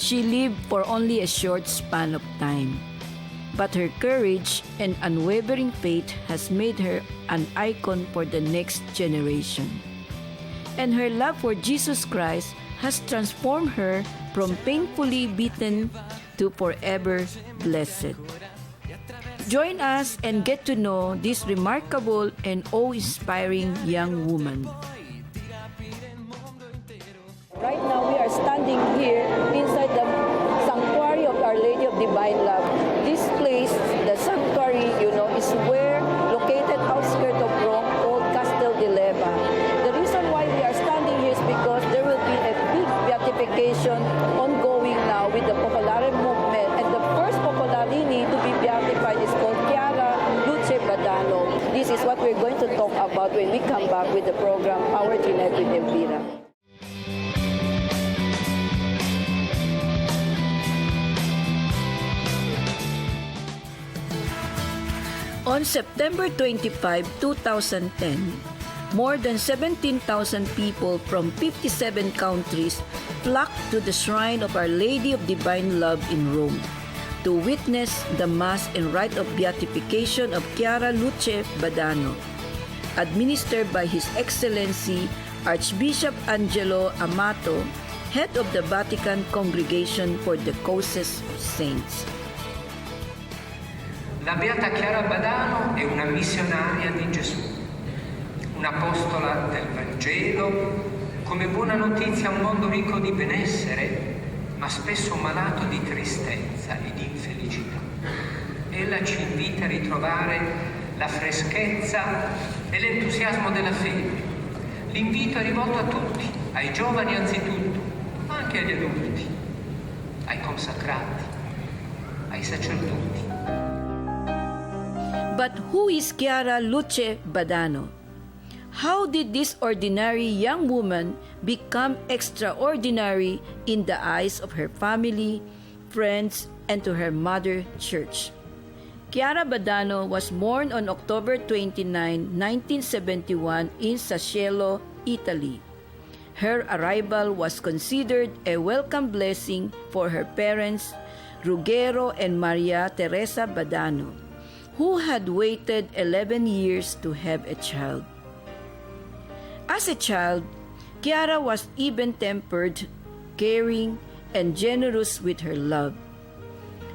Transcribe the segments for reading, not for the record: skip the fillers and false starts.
She lived for only a short span of time, but her courage and unwavering faith has made her an icon for the next generation. And her love for Jesus Christ has transformed her from painfully beaten to forever blessed. Join us and get to know this remarkable and awe-inspiring young woman. Right now, we are standing here inside the sanctuary of Our Lady of Divine Love. This place, the sanctuary, is where located outskirts of Rome, called Castel di Leva. The reason why we are standing here is because there will be a big beatification ongoing now with the Popolare movement, and the first Popolarini to be beatified is called CHIARA, LUCE, BADANO. This is what we're going to talk about when we come back with the program Our Jeanette with Elvira. On September 25, 2010, more than 17,000 people from 57 countries flocked to the shrine of Our Lady of Divine Love in Rome to witness the Mass and rite of beatification of CHIARA LUCE BADANO, administered by His Excellency Archbishop Angelo Amato, head of the Vatican Congregation for the Causes of Saints. La Beata Chiara Badano è una missionaria di Gesù, un'apostola del Vangelo, come buona notizia a un mondo ricco di benessere, ma spesso malato di tristezza e di infelicità. Ella ci invita a ritrovare la freschezza e l'entusiasmo della fede. L'invito è rivolto a tutti, ai giovani anzitutto, ma anche agli adulti, ai consacrati, ai sacerdoti. But who is CHIARA LUCE BADANO? How did this ordinary young woman become extraordinary in the eyes of her family, friends, and to her mother church? CHIARA Badano was born on October 29, 1971 in Sassuolo, Italy. Her arrival was considered a welcome blessing for her parents, Ruggero and Maria Teresa Badano, who had waited 11 years to have a child. As a child, CHIARA was even-tempered, caring, and generous with her love.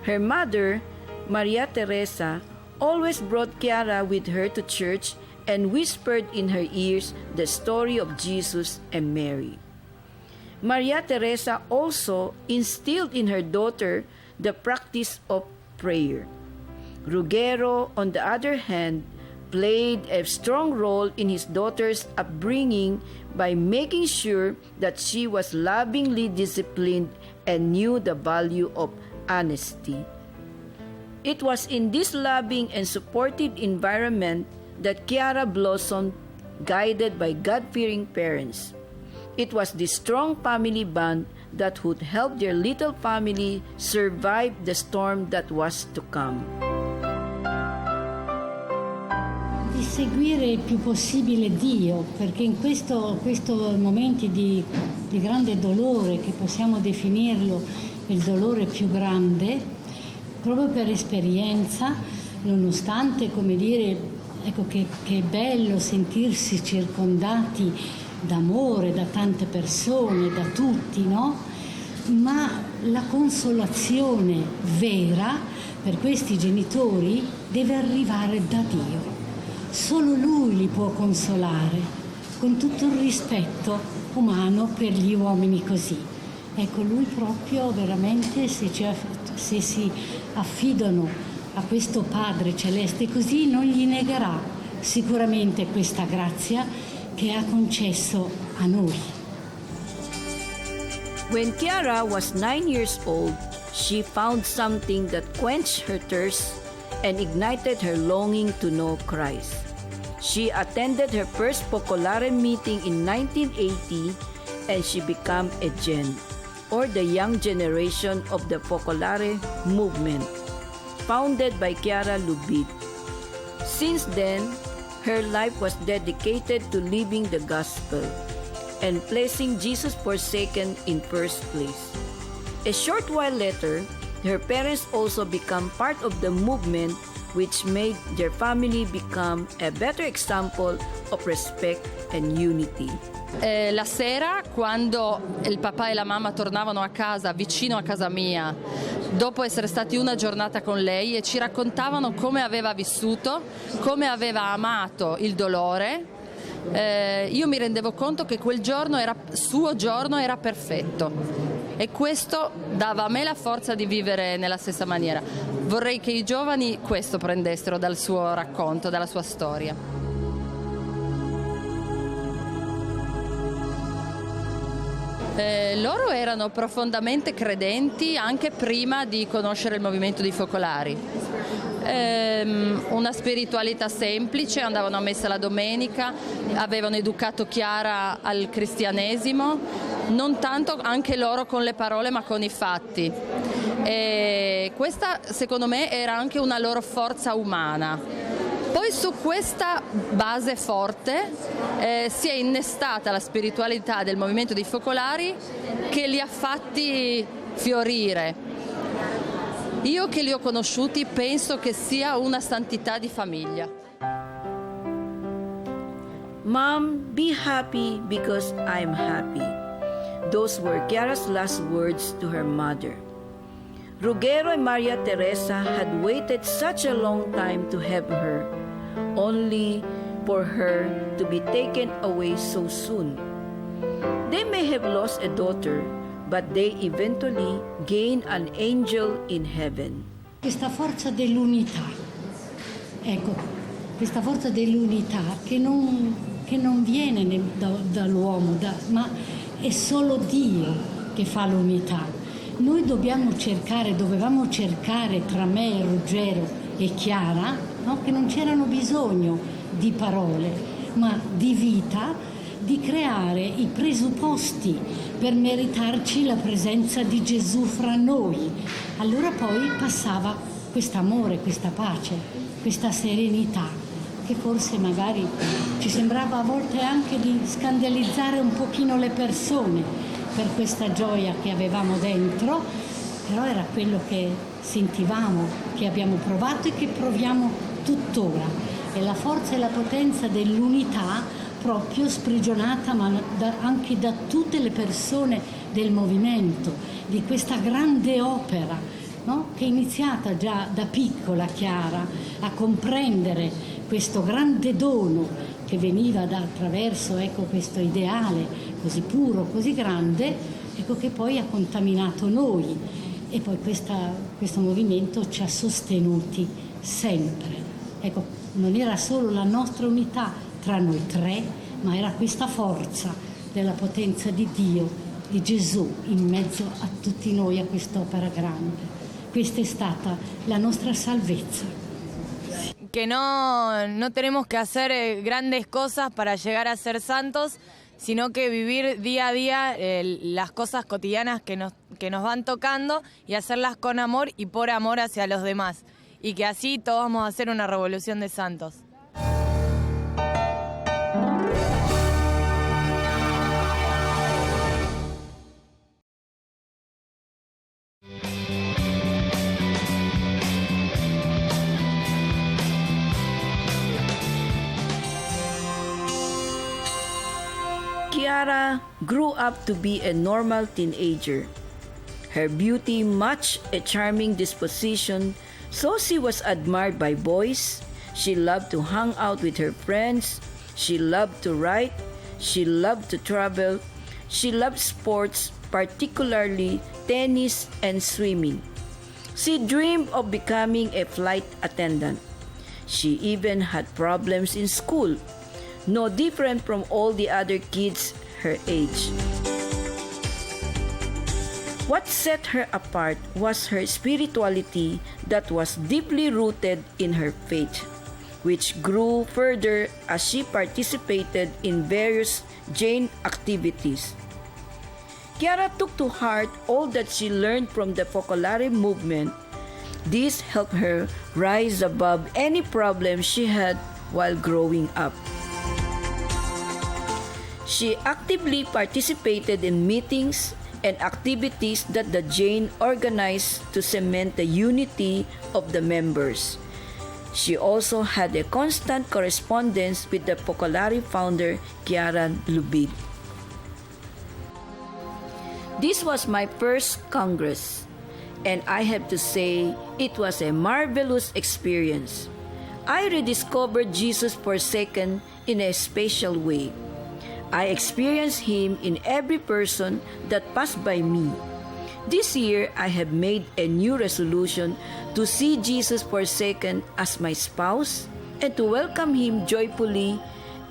Her mother, Maria Teresa, always brought CHIARA with her to church and whispered in her ears the story of Jesus and Mary. Maria Teresa also instilled in her daughter the practice of prayer. Ruggero, on the other hand, played a strong role in his daughter's upbringing by making sure that she was lovingly disciplined and knew the value of honesty. It was in this loving and supportive environment that CHIARA blossomed, guided by God-fearing parents. It was this strong family bond that would help their little family survive the storm that was to come. Di seguire il più possibile Dio, perché in questo momenti di grande dolore, che possiamo definirlo il dolore più grande, proprio per esperienza, nonostante, come dire, ecco che è bello sentirsi circondati d'amore da tante persone, da tutti, no? Ma la consolazione vera per questi genitori deve arrivare da Dio. Solo Lui li può consolare, con tutto il rispetto umano per gli uomini così. Ecco, Lui proprio veramente, se si affidano a questo Padre Celeste così, non gli negherà sicuramente questa grazia che ha concesso a noi. When CHIARA was 9 years old, she found something that quenched her thirst and ignited her longing to know Christ. She attended her first Focolare meeting in 1980 and she became a Gen, or the young generation of the Focolare movement, founded by CHIARA Lubid. Since then, her life was dedicated to living the gospel and placing Jesus forsaken in first place. A short while later, her parents also become part of the movement, which made their family become a better example of respect and unity. La sera, quando il papà e la mamma tornavano a casa, vicino a casa mia, dopo essere stati una giornata con lei, e ci raccontavano come aveva vissuto, come aveva amato il dolore, io mi rendevo conto che quel giorno suo giorno era perfetto, e questo dava a me la forza di vivere nella stessa maniera. Vorrei che i giovani questo prendessero dal suo racconto, dalla sua storia. Loro erano profondamente credenti anche prima di conoscere il movimento dei focolari. Una spiritualità semplice, andavano a messa la domenica, avevano educato Chiara al cristianesimo, non tanto anche loro con le parole ma con i fatti. E questa secondo me era anche una loro forza umana. Poi su questa base forte si è innestata la spiritualità del movimento dei focolari, che li ha fatti fiorire. Io che li ho conosciuti penso che sia una santità di famiglia. Mom, be happy because I'm happy. Those were Chiara's last words to her mother. Ruggero and Maria Teresa had waited such a long time to have her, only for her to be taken away so soon. They may have lost a daughter, but they eventually gained an angel in heaven. Questa forza dell'unità, ecco, questa forza dell'unità che non viene dall'uomo, ma è solo Dio che fa l'unità. Noi dovevamo cercare tra me, Ruggero e Chiara, no? Che non c'erano bisogno di parole, ma di vita, di creare i presupposti per meritarci la presenza di Gesù fra noi. Allora poi passava quest'amore, questa pace, questa serenità, che forse magari ci sembrava a volte anche di scandalizzare un pochino le persone per questa gioia che avevamo dentro, però era quello che sentivamo, che abbiamo provato e che proviamo tuttora. E la forza e la potenza dell'unità proprio sprigionata anche da tutte le persone del movimento, di questa grande opera, no? Che è iniziata già da piccola Chiara a comprendere questo grande dono che veniva attraverso questo ideale così puro, così grande, ecco, che poi ha contaminato noi, e poi questo movimento ci ha sostenuti sempre. Ecco, non era solo la nostra unità tra noi tre, ma era questa forza della potenza di Dio, di Gesù in mezzo a tutti noi, a quest'opera grande. Questa è stata la nostra salvezza. Que no tenemos que hacer grandes cosas para llegar a ser santos, sino que vivir día a día las cosas cotidianas que nos van tocando y hacerlas con amor y por amor hacia los demás. Y que así todos vamos a hacer una revolución de santos. Chiara grew up to be a normal teenager. Her beauty matched a charming disposition, so she was admired by boys. She loved to hang out with her friends. She loved to write. She loved to travel. She loved sports, particularly tennis and swimming. She dreamed of becoming a flight attendant. She even had problems in school, no different from all the other kids her age. What set her apart was her spirituality that was deeply rooted in her faith, which grew further as she participated in various Jain activities. Chiara took to heart all that she learned from the Focolare movement. This helped her rise above any problem she had while growing up. She actively participated in meetings and activities that the Jane organized to cement the unity of the members. She also had a constant correspondence with the Focolare founder, CHIARA Lubid. This was my first Congress, and I have to say it was a marvelous experience. I rediscovered Jesus Forsaken in a special way. I experienced Him in every person that passed by me. This year, I have made a new resolution to see Jesus Forsaken as my spouse and to welcome Him joyfully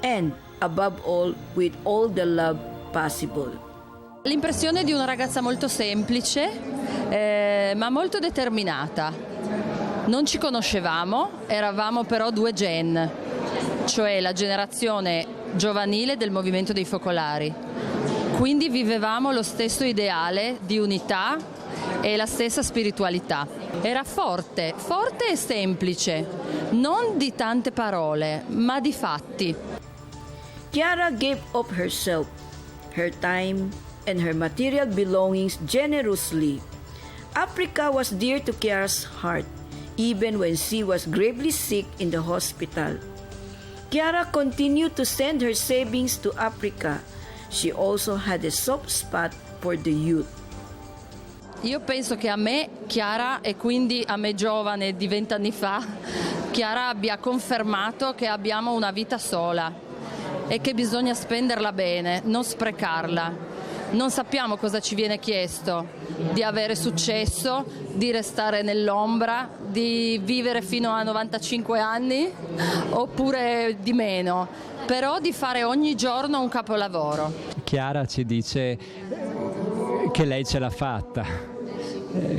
and, above all, with all the love possible. L'impressione di una ragazza molto semplice, ma molto determinata. Non ci conoscevamo, eravamo però due gen, cioè la generazione giovanile del movimento dei focolari. Quindi vivevamo lo stesso ideale di unità e la stessa spiritualità. Era forte e semplice, non di tante parole, ma di fatti. CHIARA gave up herself, her time, and her material belongings generously. Africa was dear to CHIARA's heart, even when she was gravely sick in the hospital. CHIARA continued to send her savings to Africa. She also had a soft spot for the youth. Io penso che a me, CHIARA, e quindi a me giovane di 20 anni fa, CHIARA abbia confermato che abbiamo una vita sola e che bisogna spenderla bene, non sprecarla. Non sappiamo cosa ci viene chiesto, di avere successo, di restare nell'ombra, di vivere fino a 95 anni oppure di meno, però di fare ogni giorno un capolavoro. CHIARA ci dice che lei ce l'ha fatta,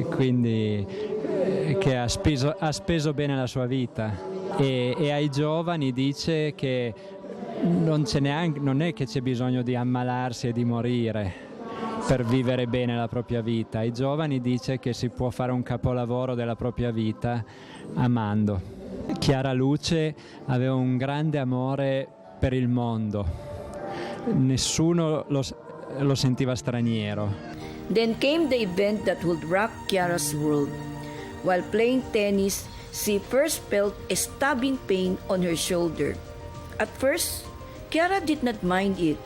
quindi che ha speso bene la sua vita e ai giovani dice che non è che c'è bisogno di ammalarsi e di morire per vivere bene la propria vita. Ai giovani dice che si può fare un capolavoro della propria vita amando. Chiara Luce aveva un grande amore per il mondo, nessuno lo sentiva straniero. Then came the event that would rock CHIARA's world. While playing tennis, she first felt a stabbing pain on her shoulder. At first, CHIARA did not mind it,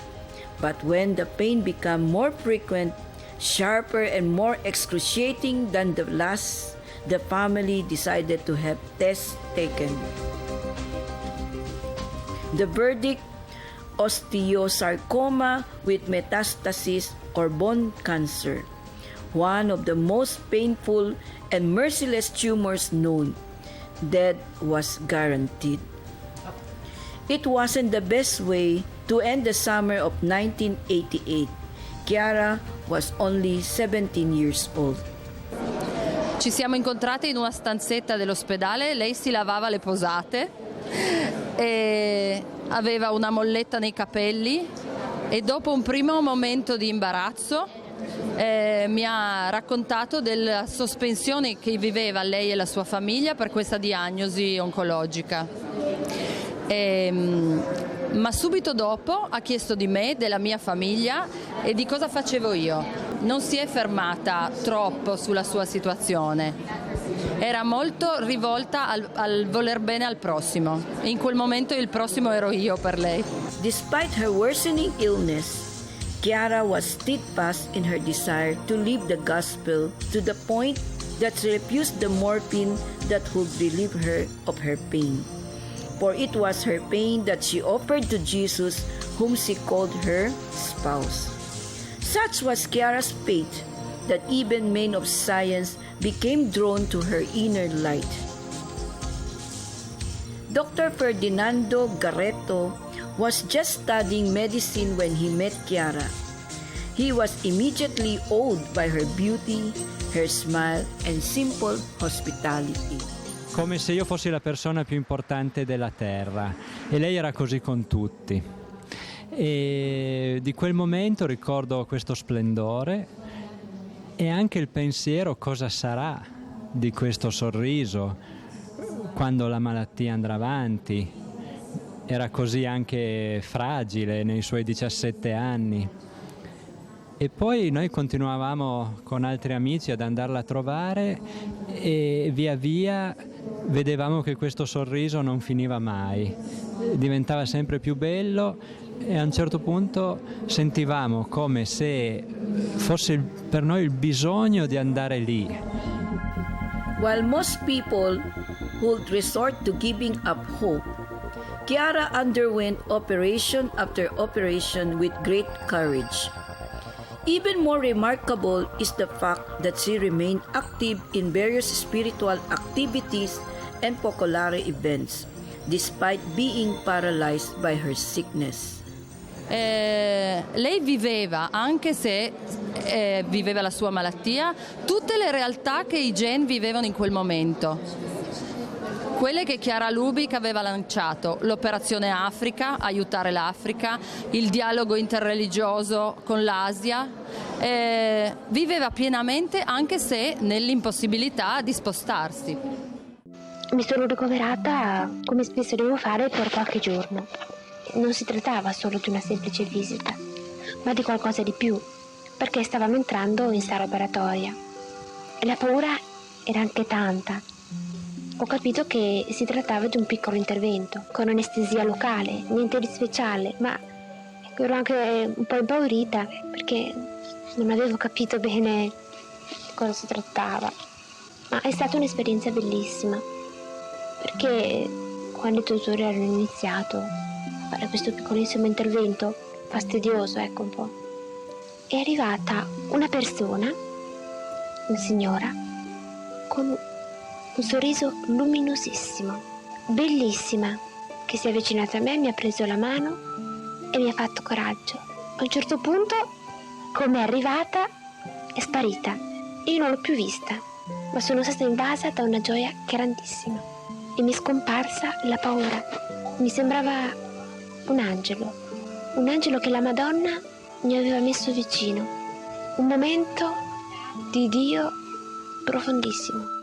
but when the pain became more frequent, sharper and more excruciating than the last, the family decided to have tests taken. The verdict, osteosarcoma with metastasis or bone cancer, one of the most painful and merciless tumors known. Death was guaranteed. It wasn't the best way to end the summer of 1988. CHIARA was only 17 years old. Ci siamo incontrate in una stanzetta dell'ospedale, lei si lavava le posate e aveva una molletta nei capelli e dopo un primo momento di imbarazzo mi ha raccontato della sospensione che viveva lei e la sua famiglia per questa diagnosi oncologica. Ma subito dopo ha chiesto di me, della mia famiglia e di cosa facevo io. Non si è fermata troppo sulla sua situazione, era molto rivolta al voler bene al prossimo. In quel momento il prossimo ero io per lei. Despite her worsening illness, CHIARA was steadfast in her desire to live the gospel to the point that she refused the morphine that would relieve her of her pain. For it was her pain that she offered to Jesus, whom she called her spouse. Such was CHIARA's faith that even men of science became drawn to her inner light. Dr. Ferdinando Garretto was just studying medicine when he met CHIARA. He was immediately awed by her beauty, her smile, and simple hospitality. Come se io fossi la persona più importante della terra, e lei era così con tutti. E di quel momento ricordo questo splendore e anche il pensiero cosa sarà di questo sorriso quando la malattia andrà avanti. Era così anche fragile nei suoi 17 anni. E poi noi continuavamo con altri amici ad andarla a trovare e via via vedevamo che questo sorriso non finiva mai, diventava sempre più bello e a un certo punto sentivamo come se fosse per noi il bisogno di andare lì. While most people would resort to giving up hope, Chiara underwent operation after operation with great courage. Even more remarkable is the fact that she remained active in various spiritual activities and focolare events, despite being paralyzed by her sickness. Lei viveva, anche se viveva la sua malattia, tutte le realtà che i Gen vivevano in quel momento. Quelle che Chiara Lubich aveva lanciato, l'operazione Africa, aiutare l'Africa, il dialogo interreligioso con l'Asia, viveva pienamente anche se nell'impossibilità di spostarsi. Mi sono ricoverata, come spesso devo fare, per qualche giorno. Non si trattava solo di una semplice visita, ma di qualcosa di più, perché stavamo entrando in sala operatoria. E la paura era anche tanta. Ho capito che si trattava di un piccolo intervento, con anestesia locale, niente di speciale, ma ero anche un po' impaurita, perché non avevo capito bene di cosa si trattava. Ma è stata un'esperienza bellissima, perché quando i tutori hanno iniziato a fare questo piccolissimo intervento, fastidioso, ecco un po', è arrivata una persona, una signora, con un sorriso luminosissimo, bellissima, che si è avvicinata a me, mi ha preso la mano e mi ha fatto coraggio. A un certo punto, come è arrivata, è sparita. Io non l'ho più vista, ma sono stata invasa da una gioia grandissima e mi è scomparsa la paura. Mi sembrava un angelo che la Madonna mi aveva messo vicino, un momento di Dio profondissimo.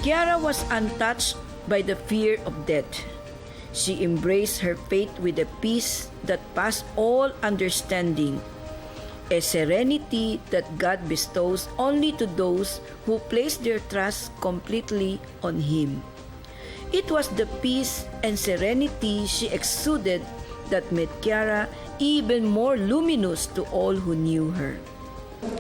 Chiara was untouched by the fear of death. She embraced her fate with a peace that passed all understanding, a serenity that God bestows only to those who place their trust completely on Him. It was the peace and serenity she exuded that made Chiara even more luminous to all who knew her.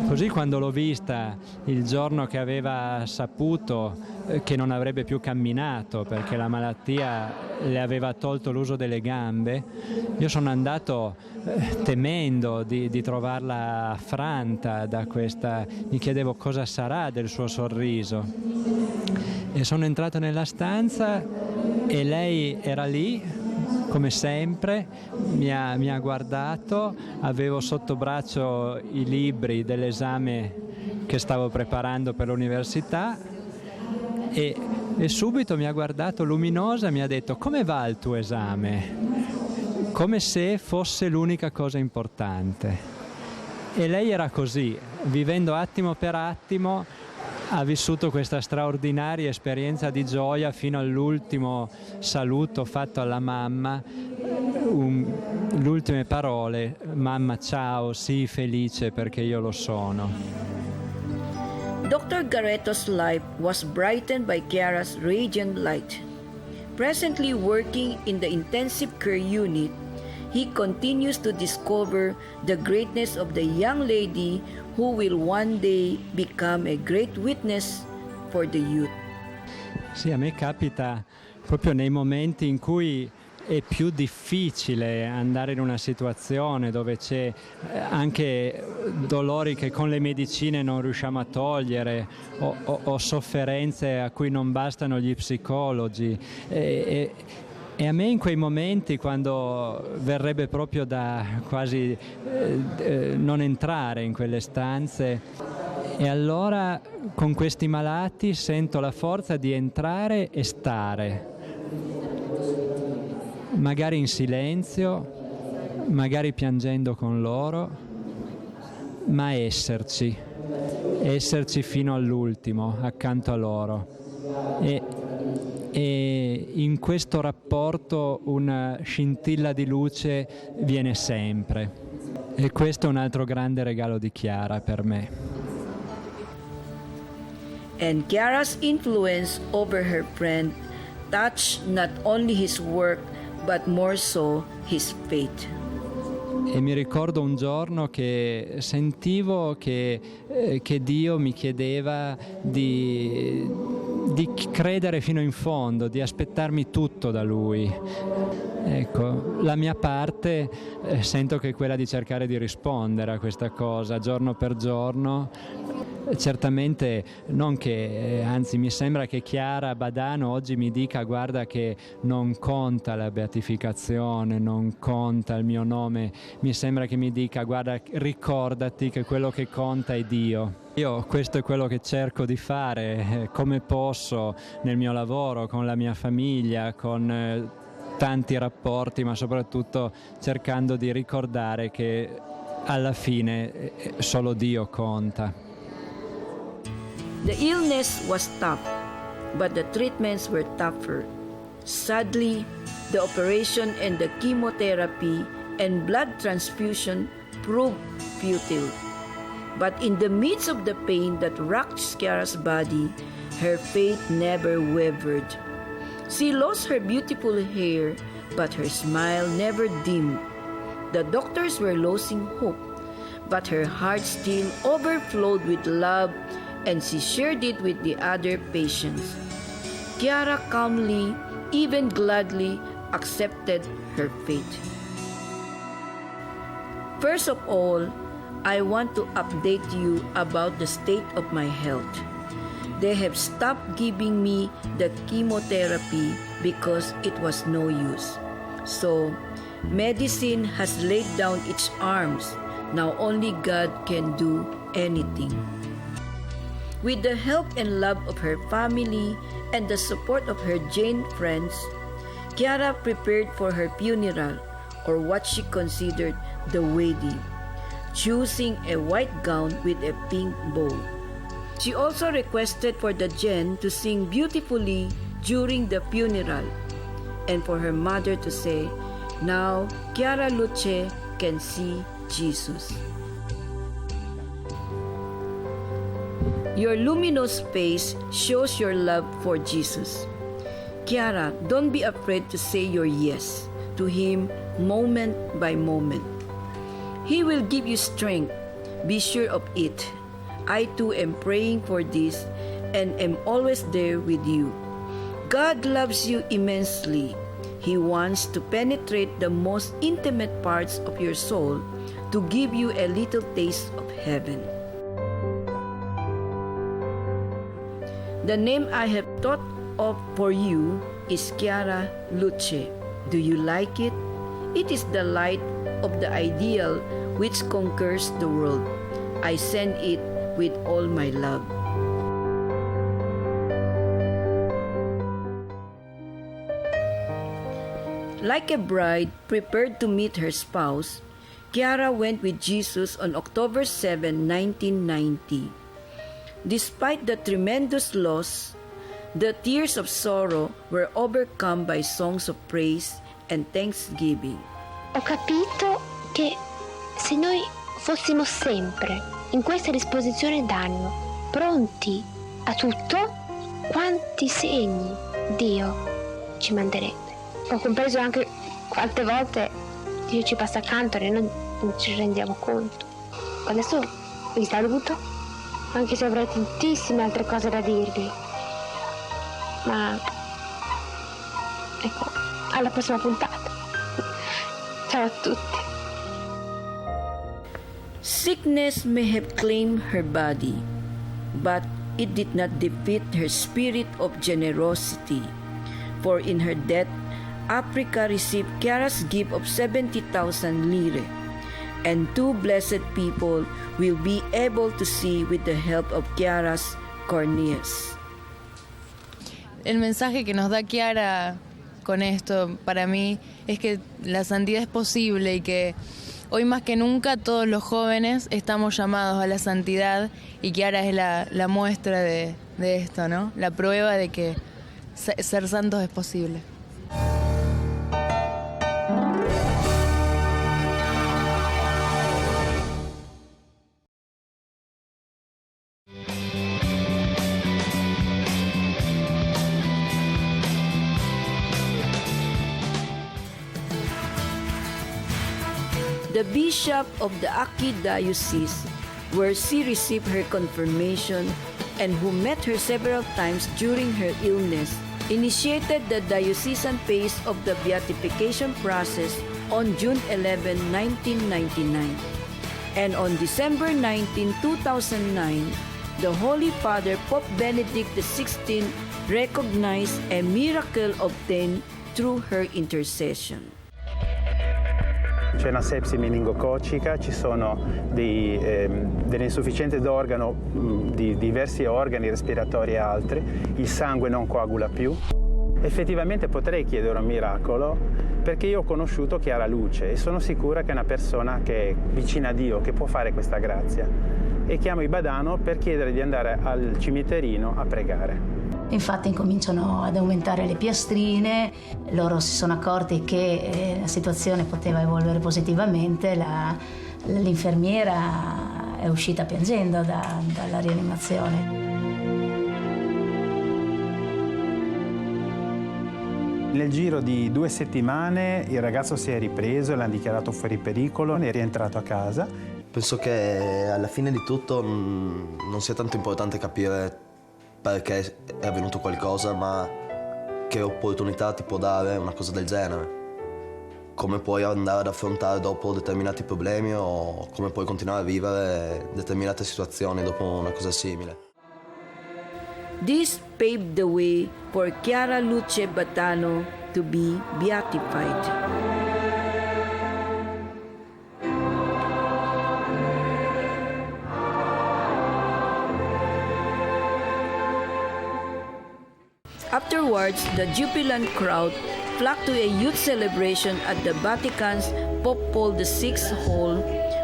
Così quando l'ho vista il giorno che aveva saputo che non avrebbe più camminato perché la malattia le aveva tolto l'uso delle gambe, io sono andato temendo di trovarla affranta da questa, mi chiedevo cosa sarà del suo sorriso e sono entrato nella stanza e lei era lì come sempre, mi ha guardato, avevo sotto braccio i libri dell'esame che stavo preparando per l'università e subito mi ha guardato luminosa e mi ha detto: come va il tuo esame? Come se fosse l'unica cosa importante. E lei era così, vivendo attimo per attimo, ha vissuto questa straordinaria esperienza di gioia fino all'ultimo saluto fatto alla mamma, le ultime parole: mamma ciao, sii felice perché io lo sono. Dr. Garretto's life was brightened by Chiara's radiant light. Presently working in the intensive care unit, he continues to discover the greatness of the young lady who will one day become a great witness for the youth. Sì, a me capita proprio nei momenti in cui è più difficile andare in una situazione dove c'è anche dolori che con le medicine non riusciamo a togliere o sofferenze a cui non bastano gli psicologi. E a me in quei momenti, quando verrebbe proprio da quasi non entrare in quelle stanze, e allora con questi malati sento la forza di entrare e stare, magari in silenzio, magari piangendo con loro, ma esserci fino all'ultimo, accanto a loro. E in questo rapporto una scintilla di luce viene sempre. E questo è un altro grande regalo di Chiara per me. And Chiara's influence over her friend touched not only his work but more so his faith. E mi ricordo un giorno che sentivo che Dio mi chiedeva di credere fino in fondo, di aspettarmi tutto da Lui. Ecco, la mia parte sento che è quella di cercare di rispondere a questa cosa giorno per giorno. Certamente non che, anzi mi sembra che Chiara Badano oggi mi dica: guarda che non conta la beatificazione, non conta il mio nome, mi sembra che mi dica: guarda, ricordati che quello che conta è Dio. Io questo è quello che cerco di fare come posso nel mio lavoro, con la mia famiglia, con tanti rapporti, ma soprattutto cercando di ricordare che alla fine solo Dio conta. The illness was tough, but the treatments were tougher. Sadly, the operation and the chemotherapy and blood transfusion proved futile. But in the midst of the pain that rocked Chiara's body, her faith never wavered. She lost her beautiful hair, but her smile never dimmed. The doctors were losing hope, but her heart still overflowed with love, and she shared it with the other patients. Chiara calmly, even gladly, accepted her fate. First of all, I want to update you about the state of my health. They have stopped giving me the chemotherapy because it was no use. So, medicine has laid down its arms. Now only God can do anything. With the help and love of her family and the support of her Jain friends, Chiara prepared for her funeral, or what she considered the wedding, choosing a white gown with a pink bow. She also requested for the Jain to sing beautifully during the funeral, and for her mother to say, "Now Chiara LUCE can see Jesus." Your luminous face shows your love for Jesus. Chiara, don't be afraid to say your yes to Him moment by moment. He will give you strength. Be sure of it. I too am praying for this and am always there with you. God loves you immensely. He wants to penetrate the most intimate parts of your soul to give you a little taste of heaven. The name I have thought of for you is Chiara LUCE. Do you like it? It is the light of the ideal which conquers the world. I send it with all my love. Like a bride prepared to meet her spouse, Chiara went with Jesus on October 7, 1990. Despite the tremendous loss, the tears of sorrow were overcome by songs of praise and thanksgiving. Ho capito che se noi fossimo sempre in questa disposizione d'animo, pronti a tutto, quanti segni Dio ci manderebbe. Ho compreso anche quante volte Dio ci passa accanto e noi non ci rendiamo conto. Adesso vi saluto, anche se avrei tantissime altre cose da dirvi. Ma ecco, alla prossima puntata. Ciao a tutti. Sickness may have claimed her body, but it did not defeat her spirit of generosity. For in her death, Africa received Chiara's gift of 70,000 lire, and two blessed people will be able to see with the help of Chiara's corneas. El mensaje que nos da Chiara con esto para mí es que la santidad es posible y que hoy más que nunca todos los jóvenes estamos llamados a la santidad y Chiara es la muestra de esto, ¿no? La prueba de que ser santos es posible. The bishop of the Archdiocese, where she received her confirmation and who met her several times during her illness, initiated the diocesan phase of the beatification process on June 11, 1999. And on December 19, 2009, the Holy Father Pope Benedict XVI recognized a miracle obtained through her intercession. C'è una sepsi meningococica, ci sono delle insufficienze d'organo di diversi organi respiratori e altri, il sangue non coagula più. Effettivamente potrei chiedere un miracolo perché io ho conosciuto Chiara Luce e sono sicura che è una persona che è vicina a Dio, che può fare questa grazia. E chiamo i Badano per chiedere di andare al cimiterino a pregare. Infatti incominciano ad aumentare le piastrine, loro si sono accorti che la situazione poteva evolvere positivamente, l'infermiera è uscita piangendo dalla rianimazione. Nel giro di 2 settimane il ragazzo si è ripreso, l'hanno dichiarato fuori pericolo, è rientrato a casa. Penso che alla fine di tutto non sia tanto importante capire perché è avvenuto qualcosa, ma che opportunità ti può dare una cosa del genere. Come puoi andare ad affrontare dopo determinati problemi o come puoi continuare a vivere determinate situazioni dopo una cosa simile. This paved the way for Chiara Luce Badano to be beatified. Afterwards, the jubilant crowd flocked to a youth celebration at the Vatican's Pope Paul VI Hall,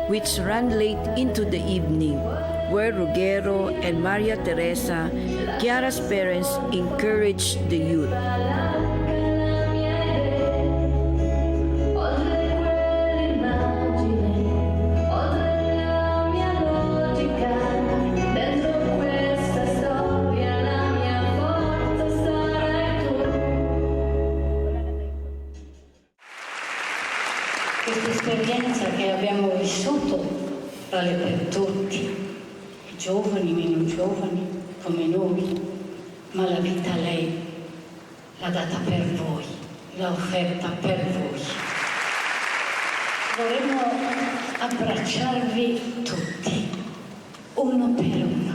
which ran late into the evening, where Ruggero and Maria Teresa, Chiara's parents, encouraged the youth. Questa esperienza che abbiamo vissuto vale per tutti, giovani, meno giovani, come noi, ma la vita lei l'ha data per voi, l'ha offerta per voi. Vorremmo abbracciarvi tutti, uno per uno,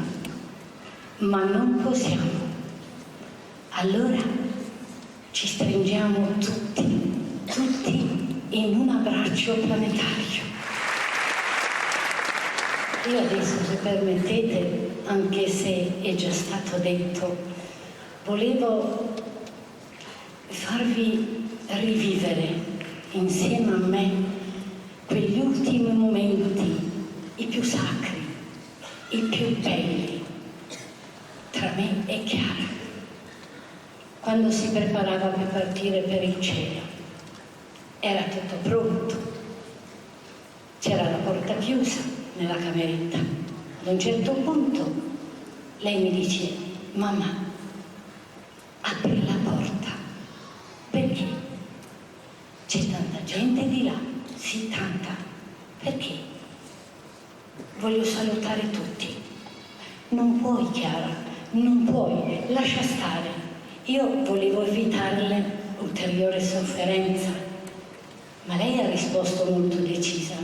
ma non possiamo. Allora ci stringiamo tutti in un abbraccio planetario. Io adesso, se permettete, anche se è già stato detto, volevo farvi rivivere insieme a me quegli ultimi momenti, i più sacri, i più belli, tra me e Chiara, quando si preparava per partire per il cielo. Era tutto pronto, c'era la porta chiusa nella cameretta. Ad un certo punto lei mi dice: mamma, apri la porta. Perché? C'è tanta gente di là. Sì, tanta. Perché? Voglio salutare tutti. Non puoi, Chiara, non puoi, lascia stare. Io volevo evitarle ulteriore sofferenza. Ma lei ha risposto molto decisa: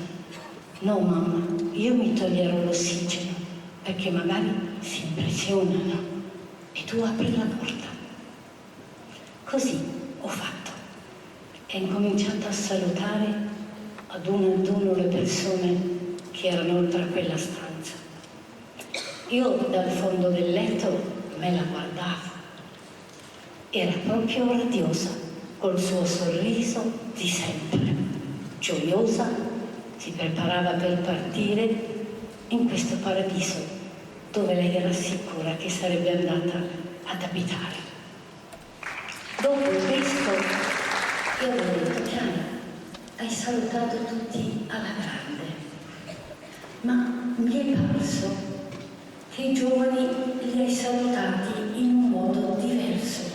no mamma, io mi toglierò l'ossigeno perché magari si impressionano e tu apri la porta. Così ho fatto e ho incominciato a salutare ad uno le persone che erano oltre a quella stanza. Io dal fondo del letto me la guardavo, era proprio radiosa, col suo sorriso di sempre. Gioiosa, si preparava per partire in questo paradiso dove lei era sicura che sarebbe andata ad abitare. Dopo questo io avevo detto: Chiara, hai salutato tutti alla grande, ma mi è parso che i giovani li hai salutati in un modo diverso.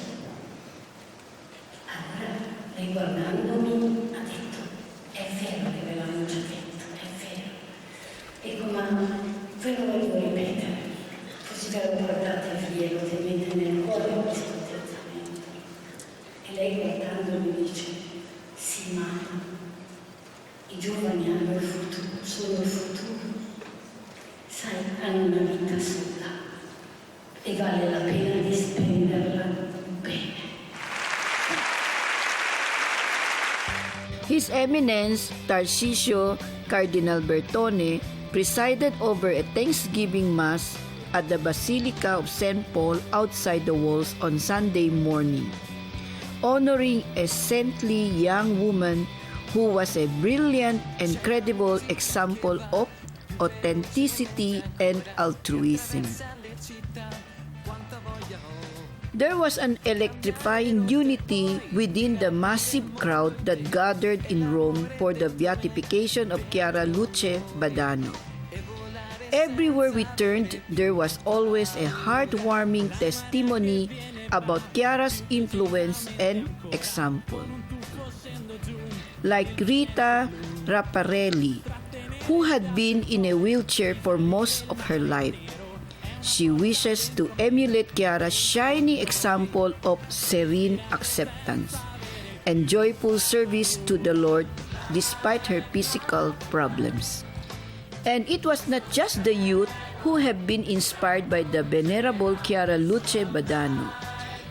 Allora, lei guardandomi ha detto: è vero che ve l'hanno già detto, è vero. Dico: ma ve lo voglio ripetere, così ve lo guardate via, lo tenete nel cuore questo atteggiamento. E lei guardandomi dice: sì, mamma, i giovani hanno il futuro, sono il futuro. Sai, hanno una vita sola e vale la pena di spenderla bene. His Eminence Tarcisio Cardinal Bertone presided over a Thanksgiving Mass at the Basilica of St. Paul outside the walls on Sunday morning, honoring a saintly young woman who was a brilliant and credible example of authenticity and altruism. There was an electrifying unity within the massive crowd that gathered in Rome for the beatification of CHIARA LUCE BADANO. Everywhere we turned, there was always a heartwarming testimony about CHIARA's influence and example. Like Rita Rapparelli, who had been in a wheelchair for most of her life. She wishes to emulate CHIARA's shining example of serene acceptance and joyful service to the Lord despite her physical problems. And it was not just the youth who have been inspired by the venerable CHIARA LUCE BADANO.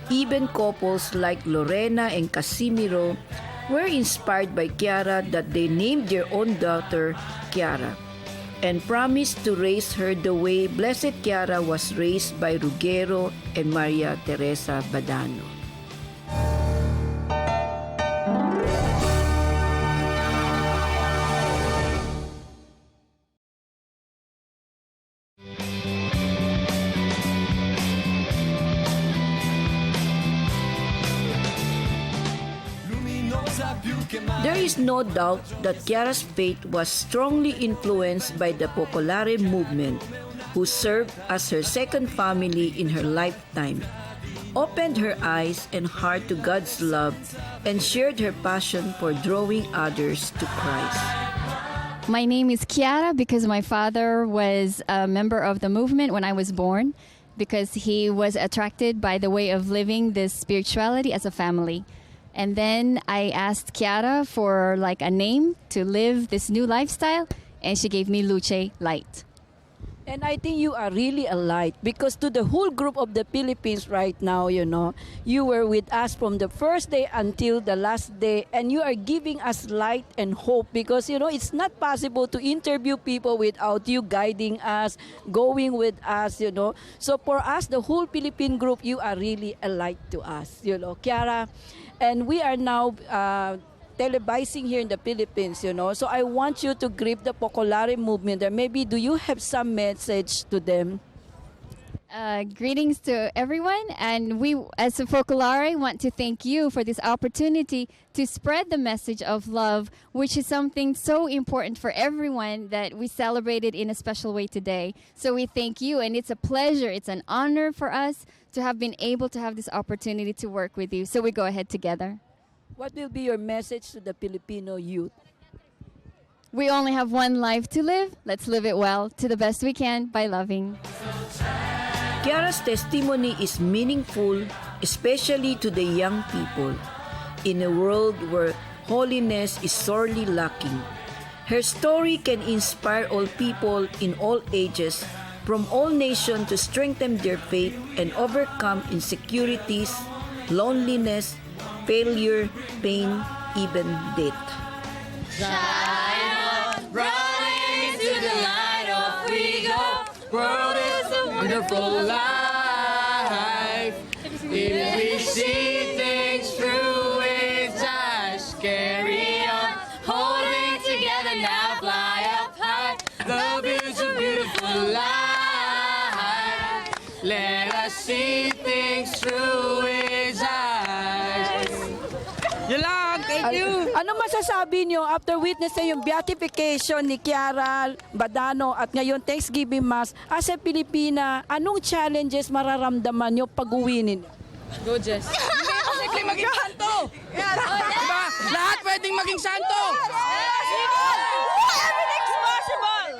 Even couples like Lorena and Casimiro were inspired by CHIARA that they named their own daughter CHIARA and promised to raise her the way Blessed CHIARA was raised by Ruggiero and Maria Teresa Badano. There is no doubt that CHIARA's faith was strongly influenced by the Focolare movement, who served as her second family in her lifetime, opened her eyes and heart to God's love, and shared her passion for drawing others to Christ. My name is CHIARA because my father was a member of the movement when I was born, because he was attracted by the way of living this spirituality as a family. And then I asked CHIARA for like a name to live this new lifestyle, and she gave me Luce, light. And I think you are really a light, because to the whole group of the Philippines right now, you were with us from the first day until the last day, and you are giving us light and hope, because, it's not possible to interview people without you guiding us, going with us, So for us, the whole Philippine group, you are really a light to us, CHIARA. And we are now televising here in the Philippines, So I want you to grip the Focolare movement there. Maybe do you have some message to them? Greetings to everyone, and we as a Focolare want to thank you for this opportunity to spread the message of love, which is something so important for everyone that we celebrated in a special way today. So we thank you, and it's a pleasure, it's an honor for us to have been able to have this opportunity to work with you. So we go ahead together. What will be your message to the Filipino youth? We only have one life to live. Let's live it well to the best we can by loving. CHIARA's testimony is meaningful, especially to the young people, in a world where holiness is sorely lacking. Her story can inspire all people in all ages, from all nations, to strengthen their faith and overcome insecurities, loneliness, failure, pain, even death. Shine on, bright into the light of we go. World is a wonderful life. If we see things through its light. Let us see things through His eyes. Yun lang, thank you. Ano masasabi nyo after witnessing yung beatification ni CHIARA, Badano at ngayon Thanksgiving Mass as a Pilipina, anong challenges mararamdaman nyo pag-uwi ninyo? Go, Jess. Hindi posibleng maging santo. Diba? Lahat pwedeng maging santo. Everything's possible!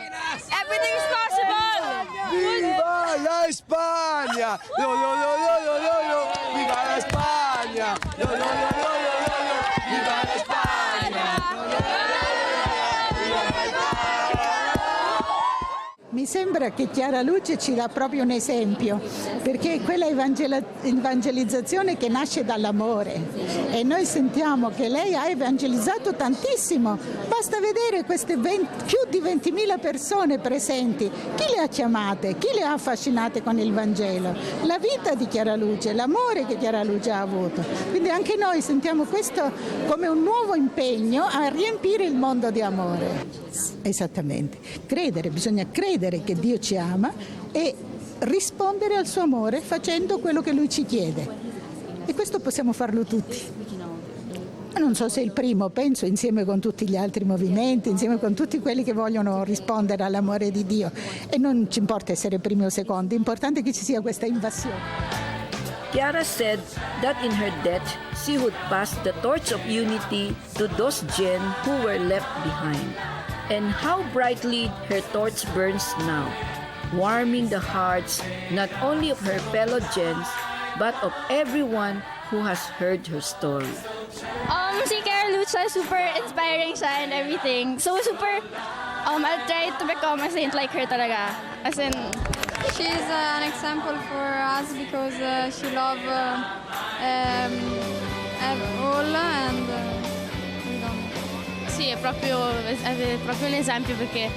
Everything's possible! ¡Viva la España! ¡Yo, yo, yo, yo, yo, yo, yo! ¡Viva la España! ¡Yo, yo, yo, yo, yo, yo, yo! ¡Viva la España! Mi sembra che Chiara Luce ci dà proprio un esempio, perché è quella evangelizzazione che nasce dall'amore e noi sentiamo che lei ha evangelizzato tantissimo. Basta vedere queste più di 20.000 persone presenti. Chi le ha chiamate? Chi le ha affascinate con il Vangelo? La vita di Chiara Luce, l'amore che Chiara Luce ha avuto. Quindi anche noi sentiamo questo come un nuovo impegno a riempire il mondo di amore. Esattamente. Credere, bisogna credere che Dio ci ama e rispondere al suo amore facendo quello che Lui ci chiede. E questo possiamo farlo tutti. Non so se il primo, penso insieme con tutti gli altri movimenti, insieme con tutti quelli che vogliono rispondere all'amore di Dio. E non ci importa essere primi o secondi, è importante che ci sia questa invasione. CHIARA said that in her death, she would pass the torch of unity to those gen who were left behind. And how brightly her torch burns now, warming the hearts not only of her fellow gens, but of everyone who has heard her story. Si Chiara Luce, super inspiring siya and everything. So super, I'll try to become a saint like her talaga. As in, she's an example for us because she loves all and we don't. Sì, è proprio un esempio perché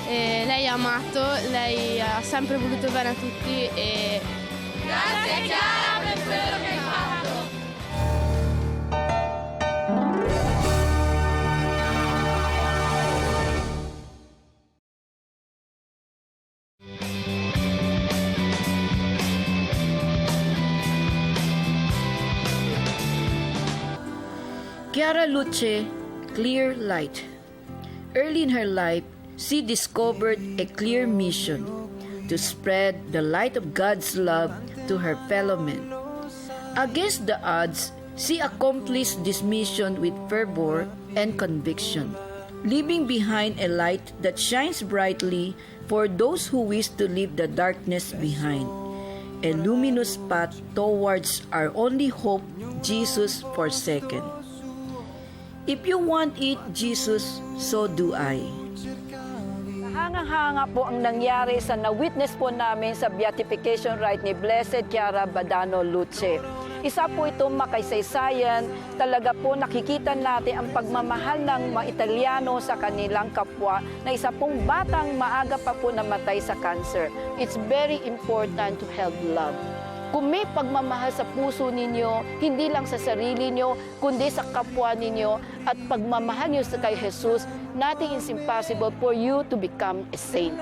lei ha amato, lei ha sempre voluto bene a tutti e Grazie Chiara per quello che hai fatto. CHIARA Luce, clear light. Early in her life, she discovered a clear mission to spread the light of God's love to her fellow men. Against the odds, she accomplished this mission with fervor and conviction, leaving behind a light that shines brightly for those who wish to leave the darkness behind, a luminous path towards our only hope, Jesus forsaken. If you want it, Jesus, so do I. Hanga-hanga po ang nangyari sa na-witness po namin sa beatification rite ni Blessed CHIARA Badano Luce. Isa po itong makaysaysayan, talaga po nakikita natin ang pagmamahal ng mga Italiano sa kanilang kapwa na isa pong batang maaga pa po namatay sa cancer. It's very important to help love. Kung may pagmamahal sa puso ninyo, hindi lang sa sarili nyo, kundi sa kapwa ninyo, at pagmamahal nyo sa kay Jesus, nothing is impossible for you to become a saint.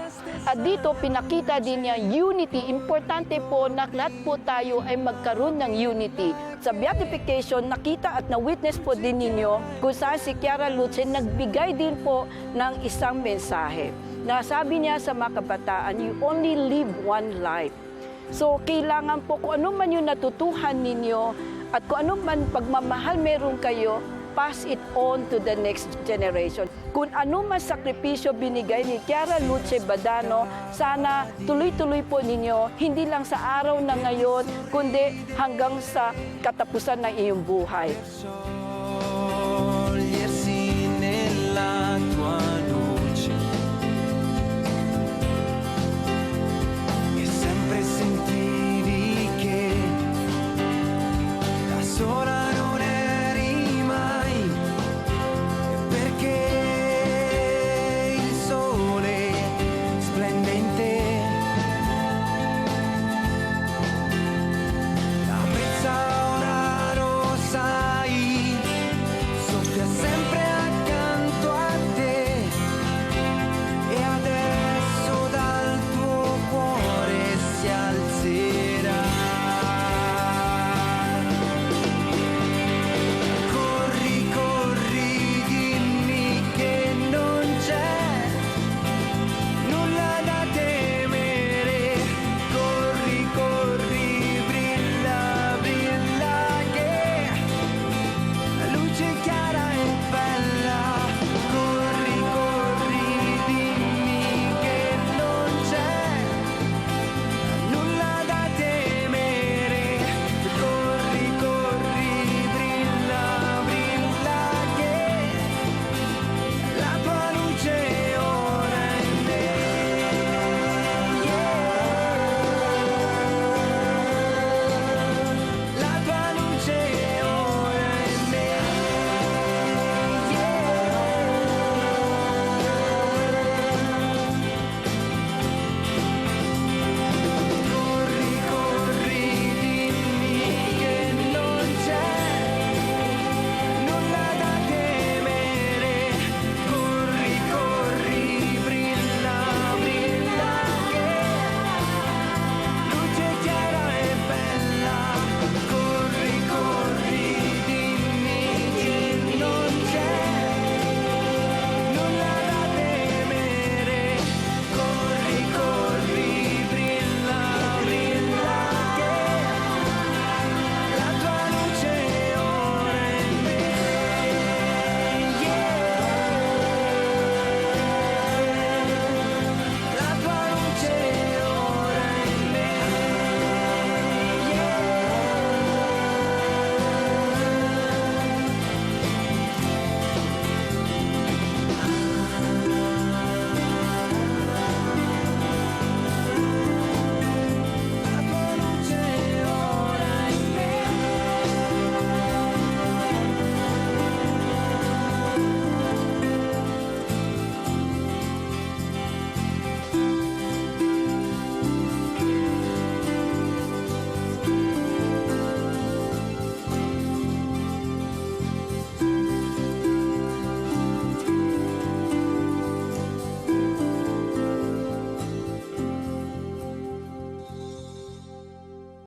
At dito, pinakita din niya unity. Importante po na lahat po tayo ay magkaroon ng unity. Sa beatification, nakita at na-witness po din ninyo kung saan si CHIARA Luce nagbigay din po ng isang mensahe. Nasabi niya sa mga kabataan, you only live one life. So, kailangan po kung ano man yung natutuhan ninyo at kung ano man pagmamahal meron kayo, pass it on to the next generation. Kung ano man sakripisyo binigay ni CHIARA Luce Badano, sana tuloy-tuloy po ninyo, hindi lang sa araw na ngayon, kundi hanggang sa katapusan ng iyong buhay.